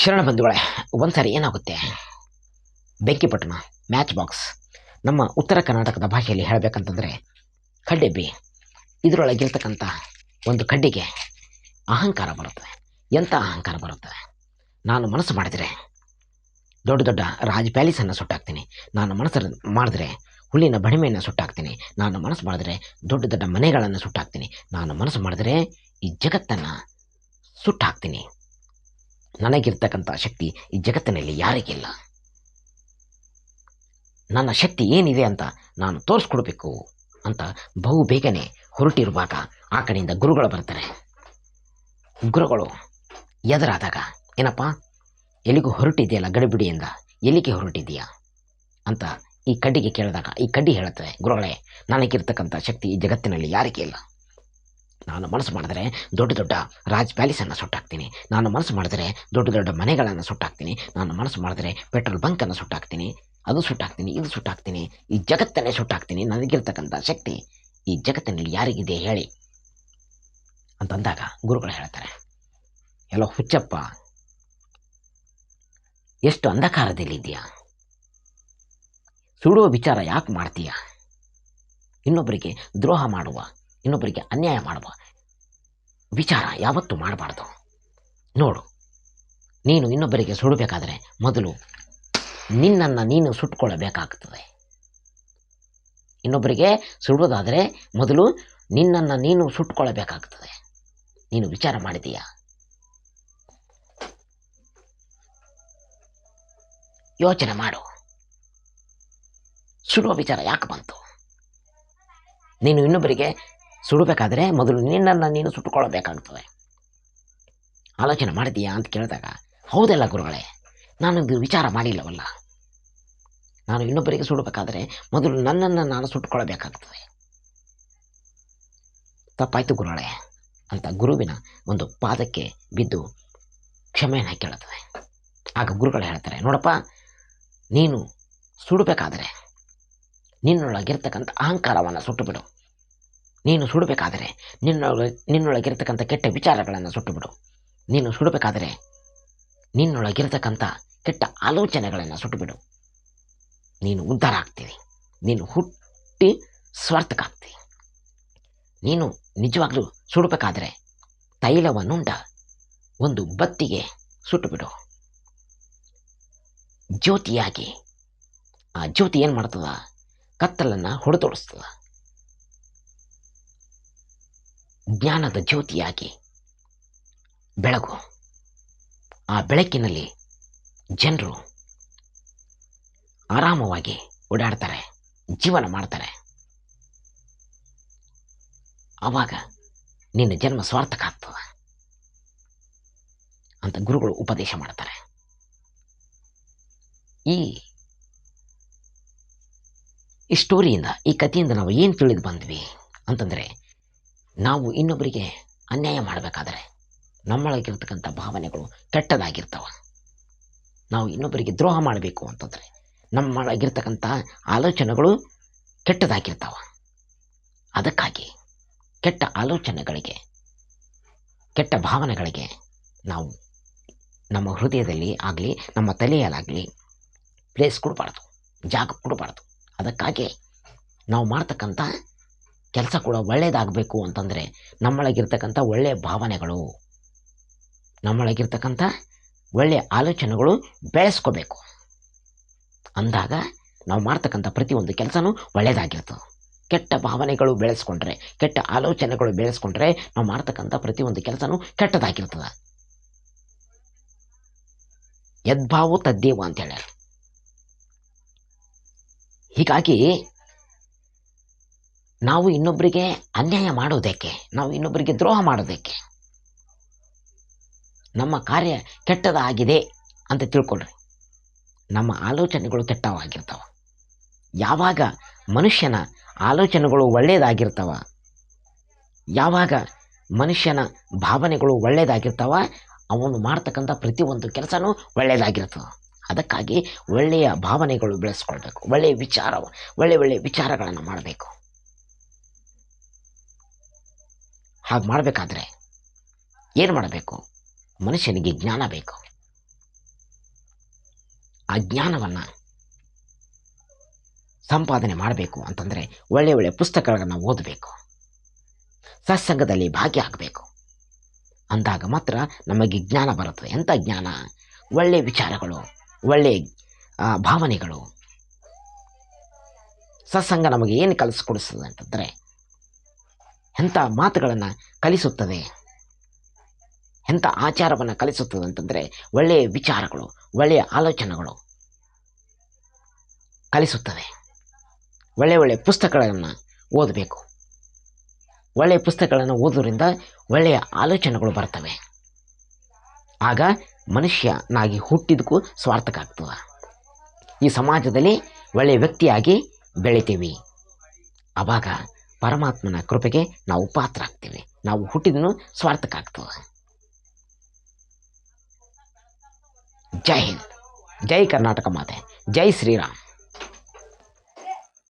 ಶರಣ ಬಂಧುಗಳೇ, ಒಂದ್ಸರಿ ಏನಾಗುತ್ತೆ, ಬೆಂಕಿಪಟ್ಟಣ ಮ್ಯಾಚ್ ಬಾಕ್ಸ್ ನಮ್ಮ ಉತ್ತರ ಕರ್ನಾಟಕದ ಭಾಷೆಯಲ್ಲಿ ಹೇಳಬೇಕಂತಂದರೆ ಕಡ್ಡೆಬ್ಬಿ. ಇದರೊಳಗಿರ್ತಕ್ಕಂಥ ಒಂದು ಕಡ್ಡಿಗೆ ಅಹಂಕಾರ ಬರುತ್ತದೆ. ಎಂಥ ಅಹಂಕಾರ ಬರುತ್ತದೆ! ನಾನು ಮನಸ್ಸು ಮಾಡಿದರೆ ದೊಡ್ಡ ದೊಡ್ಡ ರಾಜ್ ಪ್ಯಾಲೇಸನ್ನು ಸುಟ್ಟಾಕ್ತೀನಿ. ನಾನು ಮನಸ್ಸು ಮಾಡಿದ್ರೆ ಹುಲ್ಲಿನ ಬಣಿಮೆಯನ್ನು ಸುಟ್ಟಾಕ್ತೀನಿ. ನಾನು ಮನಸ್ಸು ಮಾಡಿದ್ರೆ ದೊಡ್ಡ ದೊಡ್ಡ ಮನೆಗಳನ್ನು ಸುಟ್ಟಾಕ್ತೀನಿ. ನಾನು ಮನಸ್ಸು ಮಾಡಿದ್ರೆ ಈ ಜಗತ್ತನ್ನು ಸುಟ್ಟಾಕ್ತೀನಿ. ನನಗಿರ್ತಕ್ಕಂಥ ಶಕ್ತಿ ಈ ಜಗತ್ತಿನಲ್ಲಿ ಯಾರಿಗಿಲ್ಲ. ನನ್ನ ಶಕ್ತಿ ಏನಿದೆ ಅಂತ ನಾನು ತೋರಿಸ್ಕೊಡ್ಬೇಕು ಅಂತ ಬಹು ಬೇಗನೆ ಹೊರಟಿರುವಾಗ ಆ ಕಡೆಯಿಂದ ಗುರುಗಳು ಬರ್ತಾರೆ. ಗುರುಗಳು ಎದುರಾದಾಗ, ಏನಪ್ಪ ಎಲ್ಲಿಗೂ ಹೊರಟಿದೆಯಲ್ಲ ಗಡಿಬಿಡಿಯಿಂದ, ಎಲ್ಲಿಗೆ ಹೊರಟಿದೆಯಾ ಅಂತ ಈ ಕಡ್ಡಿಗೆ ಕೇಳಿದಾಗ ಈ ಕಡ್ಡಿ ಹೇಳುತ್ತದೆ, ಗುರುಗಳೇ, ನನಗಿರ್ತಕ್ಕಂಥ ಶಕ್ತಿ ಈ ಜಗತ್ತಿನಲ್ಲಿ ಯಾರಿಗೂ ಇಲ್ಲ. ನಾನು ಮನಸ್ಸು ಮಾಡಿದ್ರೆ ದೊಡ್ಡ ದೊಡ್ಡ ರಾಜ್ ಪ್ಯಾಲೇಸನ್ನು ಸುಟ್ಟಾಕ್ತೀನಿ. ನಾನು ಮನಸ್ಸು ಮಾಡಿದ್ರೆ ದೊಡ್ಡ ದೊಡ್ಡ ಮನೆಗಳನ್ನು ಸುಟ್ಟಾಕ್ತೀನಿ. ನಾನು ಮನಸ್ಸು ಮಾಡಿದ್ರೆ ಪೆಟ್ರೋಲ್ ಬಂಕನ್ನು ಸುಟ್ಟಾಕ್ತೀನಿ. ಅದು ಸುಟ್ಟಾಕ್ತೀನಿ, ಇದು ಸುಟ್ಟಾಕ್ತೀನಿ, ಈ ಜಗತ್ತನ್ನೇ ಸುಟ್ಟಾಕ್ತೀನಿ. ನನಗಿರ್ತಕ್ಕಂಥ ಶಕ್ತಿ ಈ ಜಗತ್ತಿನಲ್ಲಿ ಯಾರಿಗಿದೆ ಹೇಳಿ ಅಂತಂದಾಗ ಗುರುಗಳು ಹೇಳ್ತಾರೆ, ಎಲ್ಲೋ ಹುಚ್ಚಪ್ಪ, ಎಷ್ಟು ಅಂಧಕಾರದಲ್ಲಿದ್ದೀಯಾ, ಸುಡುವ ವಿಚಾರ ಯಾಕೆ ಮಾಡ್ತೀಯ? ಇನ್ನೊಬ್ಬರಿಗೆ ದ್ರೋಹ ಮಾಡುವ, ಇನ್ನೊಬ್ಬರಿಗೆ ಅನ್ಯಾಯ ಮಾಡುವ ವಿಚಾರ ಯಾವತ್ತೂ ಮಾಡಬಾರ್ದು. ನೋಡು, ನೀನು ಇನ್ನೊಬ್ಬರಿಗೆ ಸುಡಬೇಕಾದ್ರೆ ಮೊದಲು ನಿನ್ನನ್ನು ನೀನು ಸುಟ್ಕೊಳ್ಳಬೇಕಾಗ್ತದೆ. ಇನ್ನೊಬ್ಬರಿಗೆ ಸುಡುವುದಾದರೆ ಮೊದಲು ನಿನ್ನನ್ನು ನೀನು ಸುಟ್ಕೊಳ್ಳಬೇಕಾಗ್ತದೆ. ನೀನು ವಿಚಾರ ಮಾಡಿದೀಯಾ? ಯೋಚನೆ ಮಾಡು. ಸುಡುವ ವಿಚಾರ ಯಾಕೆ ಬಂತು? ನೀನು ಇನ್ನೊಬ್ಬರಿಗೆ ಸುಡಬೇಕಾದ್ರೆ ಮೊದಲು ನಿನ್ನನ್ನು ನೀನು ಸುಟ್ಟುಕೊಳ್ಳಬೇಕಾಗ್ತದೆ. ಆಲೋಚನೆ ಮಾಡಿದೀಯಾ ಅಂತ ಕೇಳಿದಾಗ, ಹೌದಲ್ಲ ಗುರುಗಳೇ, ನಾನು ಇದು ವಿಚಾರ ಮಾಡಿಲ್ಲವಲ್ಲ. ನಾನು ಇನ್ನೊಬ್ಬರಿಗೆ ಸುಡಬೇಕಾದ್ರೆ ಮೊದಲು ನನ್ನನ್ನು ನಾನು ಸುಟ್ಟುಕೊಳ್ಳಬೇಕಾಗ್ತದೆ. ತಪ್ಪಾಯ್ತು ಗುರುಗಳೇ ಅಂತ ಗುರುವಿನ ಒಂದು ಪಾದಕ್ಕೆ ಬಿದ್ದು ಕ್ಷಮೆಯನ್ನು ಕೇಳುತ್ತದೆ. ಆಗ ಗುರುಗಳು ಹೇಳ್ತಾರೆ, ನೋಡಪ್ಪ, ನೀನು ಸುಡಬೇಕಾದರೆ ನಿನ್ನೊಳಗಿರ್ತಕ್ಕಂಥ ಅಹಂಕಾರವನ್ನು ಸುಟ್ಟುಬಿಡು. ನೀನು ಸುಡಬೇಕಾದರೆ ನಿನ್ನೊಳಗಿರ್ತಕ್ಕಂಥ ಕೆಟ್ಟ ವಿಚಾರಗಳನ್ನು ಸುಟ್ಟುಬಿಡು. ನೀನು ಸುಡಬೇಕಾದರೆ ನಿನ್ನೊಳಗಿರ್ತಕ್ಕಂಥ ಕೆಟ್ಟ ಆಲೋಚನೆಗಳನ್ನು ಸುಟ್ಟುಬಿಡು. ನೀನು ಉದ್ಧಾರ ಆಗ್ತೀವಿ. ನೀನು ಹುಟ್ಟಿ ಸ್ವಾರ್ಥಕ್ಕಾಗ್ತಿ. ನೀನು ನಿಜವಾಗ್ಲೂ ಸುಡಬೇಕಾದ್ರೆ ತೈಲವನ್ನುಂಡ ಒಂದು ಬತ್ತಿಗೆ ಸುಟ್ಟುಬಿಡು. ಜ್ಯೋತಿಯಾಗಿ ಆ ಜ್ಯೋತಿ ಏನು ಮಾಡ್ತದ? ಕತ್ತಲನ್ನು ಹೊಡೆದೋಡಿಸ್ತದ. ಜ್ಞಾನದ ಜ್ಯೋತಿಯಾಗಿ ಬೆಳಗು. ಆ ಬೆಳಕಿನಲ್ಲಿ ಜನರು ಆರಾಮವಾಗಿ ಓಡಾಡ್ತಾರೆ, ಜೀವನ ಮಾಡ್ತಾರೆ. ಆವಾಗ ನಿನ್ನ ಜನ್ಮ ಸ್ವಾರ್ಥಕ ಆಗ್ತದೆ ಅಂತ ಗುರುಗಳು ಉಪದೇಶ ಮಾಡ್ತಾರೆ. ಈ ಸ್ಟೋರಿಯಿಂದ, ಈ ಕಥೆಯಿಂದ ನಾವು ಏನು ತಿಳಿದು ಬಂದ್ವಿ ಅಂತಂದರೆ, ನಾವು ಇನ್ನೊಬ್ಬರಿಗೆ ಅನ್ಯಾಯ ಮಾಡಬೇಕಾದ್ರೆ ನಮ್ಮೊಳಗಿರ್ತಕ್ಕಂಥ ಭಾವನೆಗಳು ಕೆಟ್ಟದಾಗಿರ್ತಾವ. ನಾವು ಇನ್ನೊಬ್ಬರಿಗೆ ದ್ರೋಹ ಮಾಡಬೇಕು ಅಂತಂದರೆ ನಮ್ಮೊಳಗಿರ್ತಕ್ಕಂಥ ಆಲೋಚನೆಗಳು ಕೆಟ್ಟದಾಗಿರ್ತಾವ. ಅದಕ್ಕಾಗಿ ಕೆಟ್ಟ ಆಲೋಚನೆಗಳಿಗೆ, ಕೆಟ್ಟ ಭಾವನೆಗಳಿಗೆ ನಾವು ನಮ್ಮ ಹೃದಯದಲ್ಲಿ ಆಗಲಿ ನಮ್ಮ ತಲೆಯಲ್ಲಾಗಲಿ ಪ್ಲೇಸ್ ಕೊಡಬಾರ್ದು, ಜಾಗ ಕೊಡಬಾರ್ದು. ಅದಕ್ಕಾಗಿ ನಾವು ಮಾಡ್ತಕ್ಕಂಥ ಕೆಲಸ ಕೂಡ ಒಳ್ಳೆಯದಾಗಬೇಕು ಅಂತಂದರೆ ನಮ್ಮೊಳಗಿರ್ತಕ್ಕಂಥ ಒಳ್ಳೆಯ ಭಾವನೆಗಳು, ನಮ್ಮೊಳಗಿರ್ತಕ್ಕಂಥ ಒಳ್ಳೆಯ ಆಲೋಚನೆಗಳು ಬೆಳೆಸ್ಕೋಬೇಕು. ಅಂದಾಗ ನಾವು ಮಾಡ್ತಕ್ಕಂಥ ಪ್ರತಿಯೊಂದು ಕೆಲಸನೂ ಒಳ್ಳೆಯದಾಗಿರ್ತದೆ. ಕೆಟ್ಟ ಭಾವನೆಗಳು ಬೆಳೆಸ್ಕೊಂಡ್ರೆ, ಕೆಟ್ಟ ಆಲೋಚನೆಗಳು ಬೆಳೆಸ್ಕೊಂಡ್ರೆ ನಾವು ಮಾಡ್ತಕ್ಕಂಥ ಪ್ರತಿಯೊಂದು ಕೆಲಸನೂ ಕೆಟ್ಟದಾಗಿರ್ತದೆ. ಯದ್ಭಾವೋ ತದ್ದೇವ ಅಂತ ಹೇಳ್ಯಾರ. ಹೀಗಾಗಿ ನಾವು ಇನ್ನೊಬ್ಬರಿಗೆ ಅನ್ಯಾಯ ಮಾಡೋದಕ್ಕೆ, ನಾವು ಇನ್ನೊಬ್ಬರಿಗೆ ದ್ರೋಹ ಮಾಡೋದಕ್ಕೆ, ನಮ್ಮ ಕಾರ್ಯ ಕೆಟ್ಟದಾಗಿದೆ ಅಂತ ತಿಳ್ಕೊಳ್ರಿ. ನಮ್ಮ ಆಲೋಚನೆಗಳು ಕೆಟ್ಟವಾಗಿರ್ತಾವ. ಯಾವಾಗ ಮನುಷ್ಯನ ಆಲೋಚನೆಗಳು ಒಳ್ಳೆಯದಾಗಿರ್ತಾವ, ಯಾವಾಗ ಮನುಷ್ಯನ ಭಾವನೆಗಳು ಒಳ್ಳೆಯದಾಗಿರ್ತಾವ, ಅವನು ಮಾಡ್ತಕ್ಕಂಥ ಪ್ರತಿಯೊಂದು ಕೆಲಸನೂ ಒಳ್ಳೆಯದಾಗಿರ್ತದೆ. ಅದಕ್ಕಾಗಿ ಒಳ್ಳೆಯ ಭಾವನೆಗಳು ಬೆಳೆಸ್ಕೊಳ್ಬೇಕು, ಒಳ್ಳೆಯ ವಿಚಾರಗಳನ್ನು ಮಾಡಬೇಕು. ಹಾಗೆ ಮಾಡಬೇಕಾದ್ರೆ ಏನು ಮಾಡಬೇಕು? ಮನುಷ್ಯನಿಗೆ ಜ್ಞಾನ ಬೇಕು. ಆ ಜ್ಞಾನವನ್ನು ಸಂಪಾದನೆ ಮಾಡಬೇಕು ಅಂತಂದರೆ ಒಳ್ಳೆಯ ಒಳ್ಳೆಯ ಪುಸ್ತಕಗಳನ್ನು ಓದಬೇಕು, ಸತ್ಸಂಗದಲ್ಲಿ ಭಾಗಿಯಾಗಬೇಕು. ಅಂದಾಗ ಮಾತ್ರ ನಮಗೆ ಜ್ಞಾನ ಬರುತ್ತದೆ. ಎಂಥ ಜ್ಞಾನ? ಒಳ್ಳೆಯ ವಿಚಾರಗಳು, ಒಳ್ಳೆಯ ಭಾವನೆಗಳು. ಸತ್ಸಂಗ ನಮಗೆ ಏನು ಕಲಿಸ್ಕೊಡಿಸ್ತದೆ ಅಂತಂದರೆ ಎಂಥ ಮಾತುಗಳನ್ನು ಕಲಿಸುತ್ತದೆ, ಎಂಥ ಆಚಾರವನ್ನು ಕಲಿಸುತ್ತದೆ ಅಂತಂದರೆ ಒಳ್ಳೆಯ ವಿಚಾರಗಳು, ಒಳ್ಳೆಯ ಆಲೋಚನೆಗಳು ಕಲಿಸುತ್ತದೆ. ಒಳ್ಳೆಯ ಒಳ್ಳೆಯ ಪುಸ್ತಕಗಳನ್ನು ಓದಬೇಕು. ಒಳ್ಳೆಯ ಪುಸ್ತಕಗಳನ್ನು ಓದೋದ್ರಿಂದ ಒಳ್ಳೆಯ ಆಲೋಚನೆಗಳು ಬರ್ತವೆ. ಆಗ ಮನುಷ್ಯನಾಗಿ ಹುಟ್ಟಿದಕ್ಕೂ ಸ್ವಾರ್ಥಕ ಆಗ್ತದೆ. ಈ ಸಮಾಜದಲ್ಲಿ ಒಳ್ಳೆಯ ವ್ಯಕ್ತಿಯಾಗಿ ಬೆಳಿತೀವಿ. ಆವಾಗ ಪರಮಾತ್ಮನ ಕೃಪೆಗೆ ನಾವು ಪಾತ್ರ ಆಗ್ತೀವಿ. ನಾವು ಹುಟ್ಟಿದನು ಸ್ವಾರ್ಥಕ ಆಗ್ತದೆ. ಜೈ ಹಿಂದ್, ಜೈ ಕರ್ನಾಟಕ ಮಾತೆ, ಜೈ ಶ್ರೀರಾಮ್.